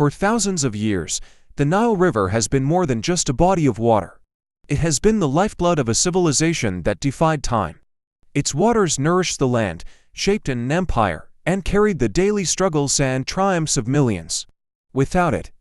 For thousands of years, the Nile River has been more than just a body of water. It has been the lifeblood of a civilization that defied time. Its waters nourished the land, shaped an empire, and carried the daily struggles and triumphs of millions. Without it,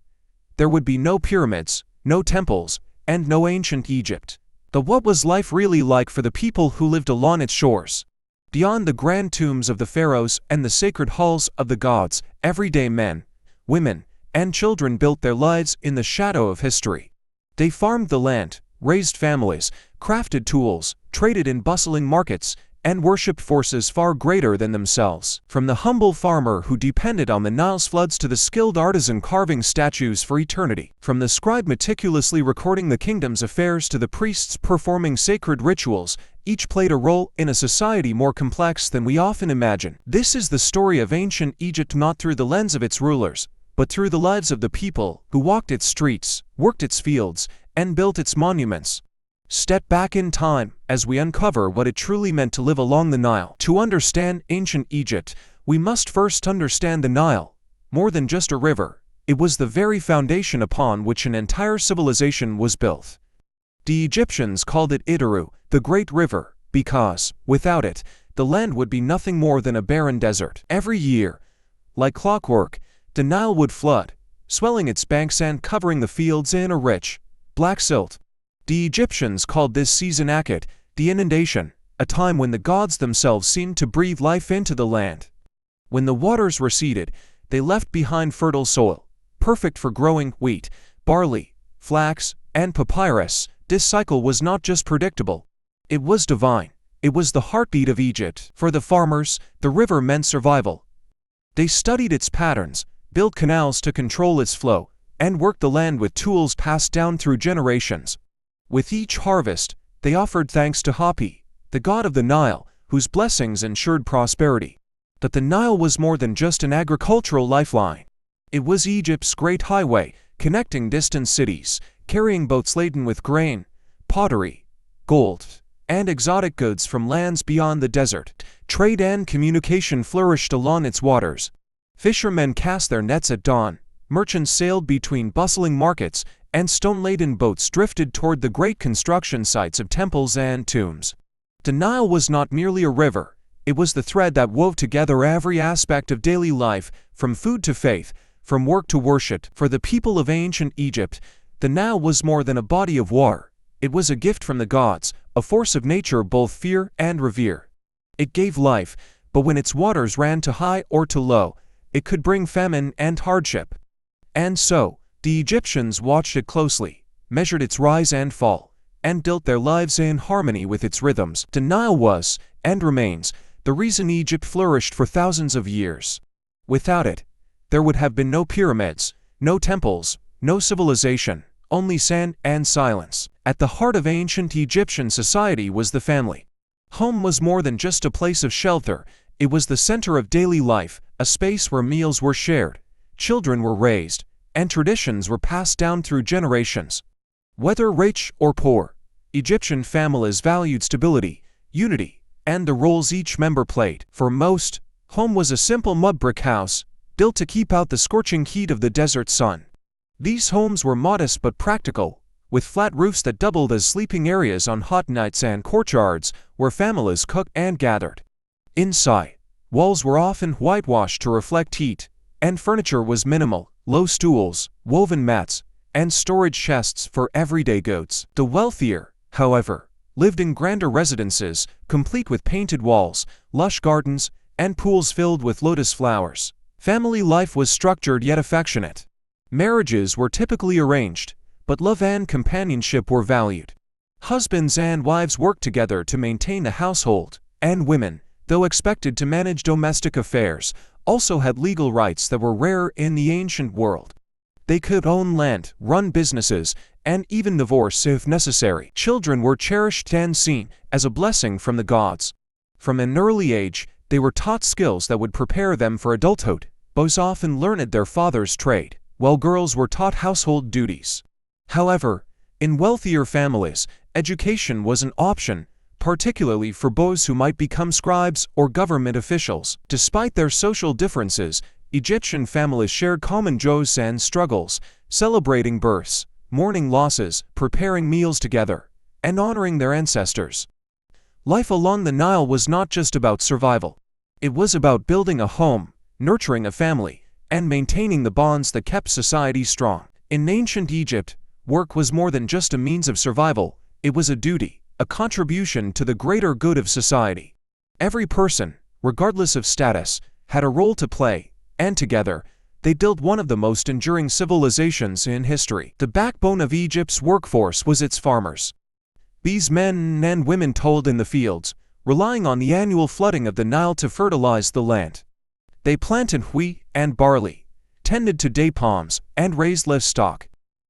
there would be no pyramids, no temples, and no ancient Egypt. But what was life really like for the people who lived along its shores? Beyond the grand tombs of the pharaohs and the sacred halls of the gods, everyday men, women, and children built their lives in the shadow of history. They farmed the land, raised families, crafted tools, traded in bustling markets, and worshipped forces far greater than themselves. From the humble farmer who depended on the Nile's floods to the skilled artisan carving statues for eternity. From the scribe meticulously recording the kingdom's affairs to the priests performing sacred rituals, each played a role in a society more complex than we often imagine. This is the story of ancient Egypt, not through the lens of its rulers, but through the lives of the people who walked its streets, worked its fields, and built its monuments. Step back in time as we uncover what it truly meant to live along the Nile. To understand ancient Egypt, we must first understand the Nile. More than just a river, it was the very foundation upon which an entire civilization was built. The Egyptians called it Itaru, the Great River, because, without it, the land would be nothing more than a barren desert. Every year, like clockwork, the Nile would flood, swelling its banks and covering the fields in a rich, black silt. The Egyptians called this season Akhet, the inundation, a time when the gods themselves seemed to breathe life into the land. When the waters receded, they left behind fertile soil, perfect for growing wheat, barley, flax, and papyrus. This cycle was not just predictable, it was divine. It was the heartbeat of Egypt. For the farmers, the river meant survival. They studied its patterns, built canals to control its flow, and worked the land with tools passed down through generations. With each harvest, they offered thanks to Hapi, the god of the Nile, whose blessings ensured prosperity. But the Nile was more than just an agricultural lifeline. It was Egypt's great highway, connecting distant cities, carrying boats laden with grain, pottery, gold, and exotic goods from lands beyond the desert. Trade and communication flourished along its waters. Fishermen cast their nets at dawn, merchants sailed between bustling markets, and stone-laden boats drifted toward the great construction sites of temples and tombs. The Nile was not merely a river, it was the thread that wove together every aspect of daily life, from food to faith, from work to worship. For the people of ancient Egypt, the Nile was more than a body of water. It was a gift from the gods, a force of nature both fear and revere. It gave life, but when its waters ran too high or too low, it could bring famine and hardship. And so, the Egyptians watched it closely, measured its rise and fall, and built their lives in harmony with its rhythms. The Nile was, and remains, the reason Egypt flourished for thousands of years. Without it, there would have been no pyramids, no temples, no civilization, only sand and silence. At the heart of ancient Egyptian society was the family. Home was more than just a place of shelter, it was the center of daily life, a space where meals were shared, children were raised, and traditions were passed down through generations. Whether rich or poor, Egyptian families valued stability, unity, and the roles each member played. For most, home was a simple mud brick house, built to keep out the scorching heat of the desert sun. These homes were modest but practical, with flat roofs that doubled as sleeping areas on hot nights and courtyards where families cooked and gathered. Inside, walls were often whitewashed to reflect heat, and furniture was minimal. Low stools, woven mats, and storage chests for everyday goods. The wealthier, however, lived in grander residences, complete with painted walls, lush gardens, and pools filled with lotus flowers. Family life was structured yet affectionate. Marriages were typically arranged, but love and companionship were valued. Husbands and wives worked together to maintain the household, and women, though expected to manage domestic affairs, also had legal rights that were rare in the ancient world. They could own land, run businesses, and even divorce if necessary. Children were cherished and seen as a blessing from the gods. From an early age, they were taught skills that would prepare them for adulthood. Boys often learned their father's trade, while girls were taught household duties. However, in wealthier families, education was an option, particularly for boys who might become scribes or government officials. Despite their social differences, Egyptian families shared common joys and struggles, celebrating births, mourning losses, preparing meals together, and honoring their ancestors. Life along the Nile was not just about survival. It was about building a home, nurturing a family, and maintaining the bonds that kept society strong. In ancient Egypt, work was more than just a means of survival, it was a duty, a contribution to the greater good of society. Every person, regardless of status, had a role to play, and together, they built one of the most enduring civilizations in history. The backbone of Egypt's workforce was its farmers. These men and women toiled in the fields, relying on the annual flooding of the Nile to fertilize the land. They planted wheat and barley, tended to date palms, and raised livestock.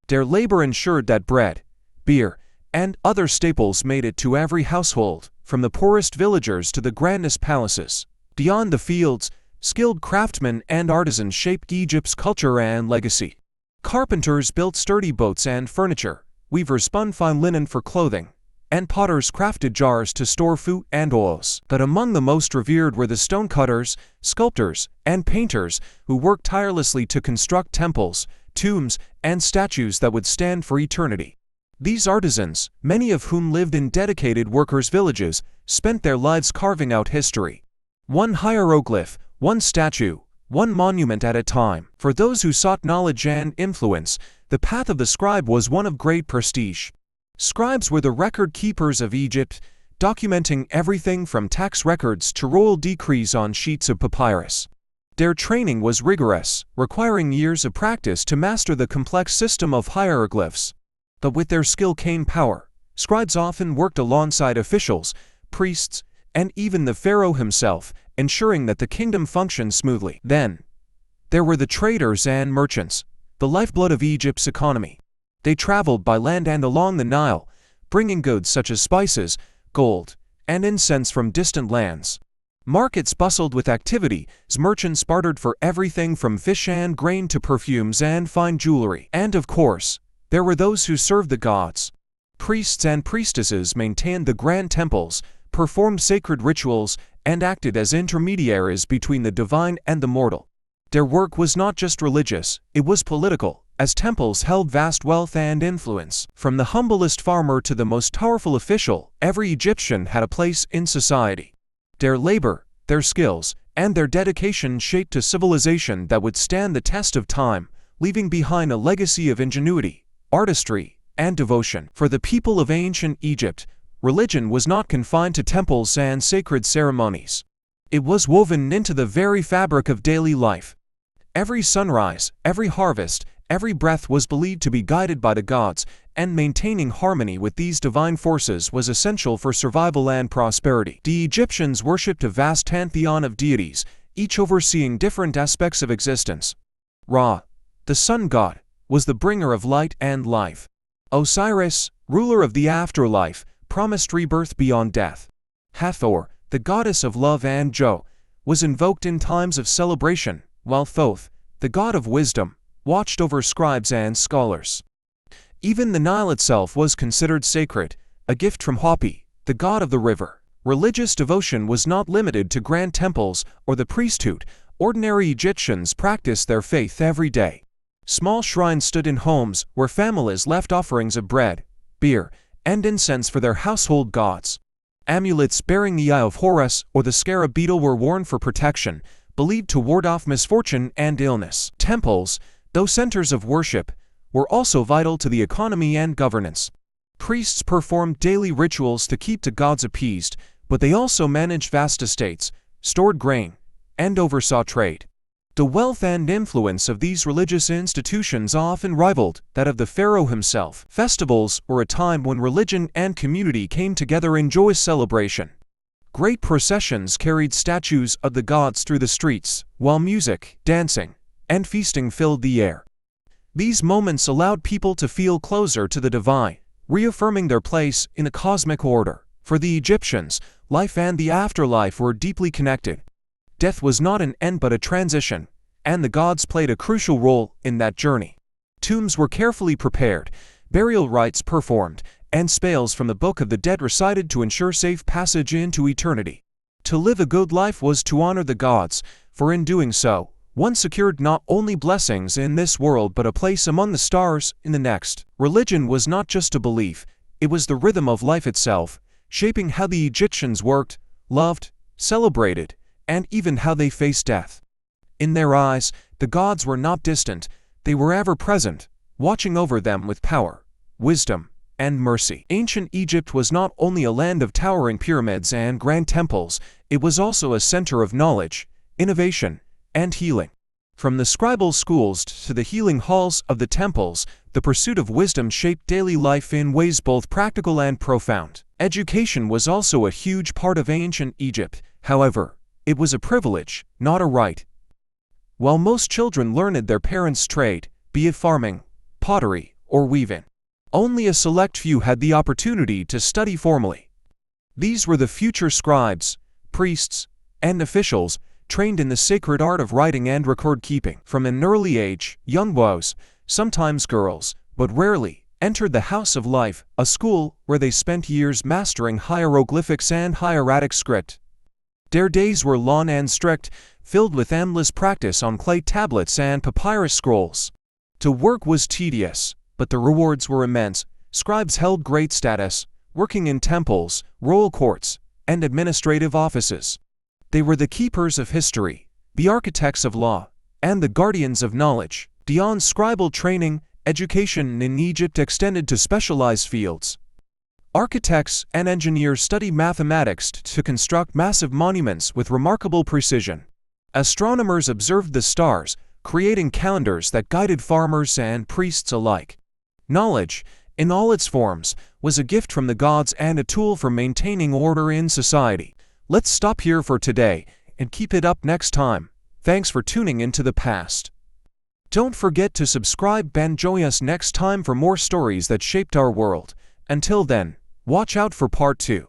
Their labor ensured that bread, beer, and other staples made it to every household, from the poorest villagers to the grandest palaces. Beyond the fields, skilled craftsmen and artisans shaped Egypt's culture and legacy. Carpenters built sturdy boats and furniture, weavers spun fine linen for clothing, and potters crafted jars to store food and oils. But among the most revered were the stonecutters, sculptors, and painters who worked tirelessly to construct temples, tombs, and statues that would stand for eternity. These artisans, many of whom lived in dedicated workers' villages, spent their lives carving out history. One hieroglyph, one statue, one monument at a time. For those who sought knowledge and influence, the path of the scribe was one of great prestige. Scribes were the record keepers of Egypt, documenting everything from tax records to royal decrees on sheets of papyrus. Their training was rigorous, requiring years of practice to master the complex system of hieroglyphs. But with their skill came power. Scribes often worked alongside officials, priests, and even the pharaoh himself, ensuring that the kingdom functioned smoothly. Then, there were the traders and merchants, the lifeblood of Egypt's economy. They traveled by land and along the Nile, bringing goods such as spices, gold, and incense from distant lands. Markets bustled with activity as merchants bartered for everything from fish and grain to perfumes and fine jewelry. And of course, there were those who served the gods. Priests and priestesses maintained the grand temples, performed sacred rituals, and acted as intermediaries between the divine and the mortal. Their work was not just religious, it was political, as temples held vast wealth and influence. From the humblest farmer to the most powerful official, every Egyptian had a place in society. Their labor, their skills, and their dedication shaped a civilization that would stand the test of time, leaving behind a legacy of ingenuity, artistry, and devotion. For the people of ancient Egypt, religion was not confined to temples and sacred ceremonies. It was woven into the very fabric of daily life. Every sunrise, every harvest, every breath was believed to be guided by the gods, and maintaining harmony with these divine forces was essential for survival and prosperity. The Egyptians worshipped a vast pantheon of deities, each overseeing different aspects of existence. Ra, the sun god, was the bringer of light and life. Osiris, ruler of the afterlife, promised rebirth beyond death. Hathor, the goddess of love and joy, was invoked in times of celebration, while Thoth, the god of wisdom, watched over scribes and scholars. Even the Nile itself was considered sacred, a gift from Hapi, the god of the river. Religious devotion was not limited to grand temples or the priesthood. Ordinary Egyptians practiced their faith every day. Small shrines stood in homes where families left offerings of bread, beer, and incense for their household gods. Amulets bearing the Eye of Horus or the scarab beetle were worn for protection, believed to ward off misfortune and illness. Temples, though centers of worship, were also vital to the economy and governance. Priests performed daily rituals to keep the gods appeased, but they also managed vast estates, stored grain, and oversaw trade. The wealth and influence of these religious institutions often rivaled that of the pharaoh himself. Festivals were a time when religion and community came together in joyous celebration. Great processions carried statues of the gods through the streets, while music, dancing, and feasting filled the air. These moments allowed people to feel closer to the divine, reaffirming their place in the cosmic order. For the Egyptians, life and the afterlife were deeply connected. Death was not an end but a transition, and the gods played a crucial role in that journey. Tombs were carefully prepared, burial rites performed, and spells from the Book of the Dead recited to ensure safe passage into eternity. To live a good life was to honor the gods, for in doing so, One secured not only blessings in this world but a place among the stars in the next. Religion was not just a belief, it was the rhythm of life itself, shaping how the Egyptians worked, loved, celebrated, and even how they faced death. In their eyes, the gods were not distant, they were ever present, watching over them with power, wisdom, and mercy. Ancient Egypt was not only a land of towering pyramids and grand temples, it was also a center of knowledge, innovation, and healing. From the scribal schools to the healing halls of the temples, the pursuit of wisdom shaped daily life in ways both practical and profound. Education was also a huge part of ancient Egypt, however, it was a privilege, not a right. While most children learned their parents' trade, be it farming, pottery, or weaving, only a select few had the opportunity to study formally. These were the future scribes, priests, and officials, trained in the sacred art of writing and record-keeping. From an early age, young boys, sometimes girls, but rarely, entered the House of Life, a school where they spent years mastering hieroglyphics and hieratic script. Their days were long and strict, filled with endless practice on clay tablets and papyrus scrolls. To work was tedious, but the rewards were immense. Scribes held great status, working in temples, royal courts, and administrative offices. They were the keepers of history, the architects of law, and the guardians of knowledge. Beyond scribal training, education in Egypt extended to specialized fields. Architects and engineers studied mathematics to construct massive monuments with remarkable precision. Astronomers observed the stars, creating calendars that guided farmers and priests alike. Knowledge, in all its forms, was a gift from the gods and a tool for maintaining order in society. Let's stop here for today and keep it up next time. Thanks for tuning into the past. Don't forget to subscribe and join us next time for more stories that shaped our world. Until then, watch out for part 2.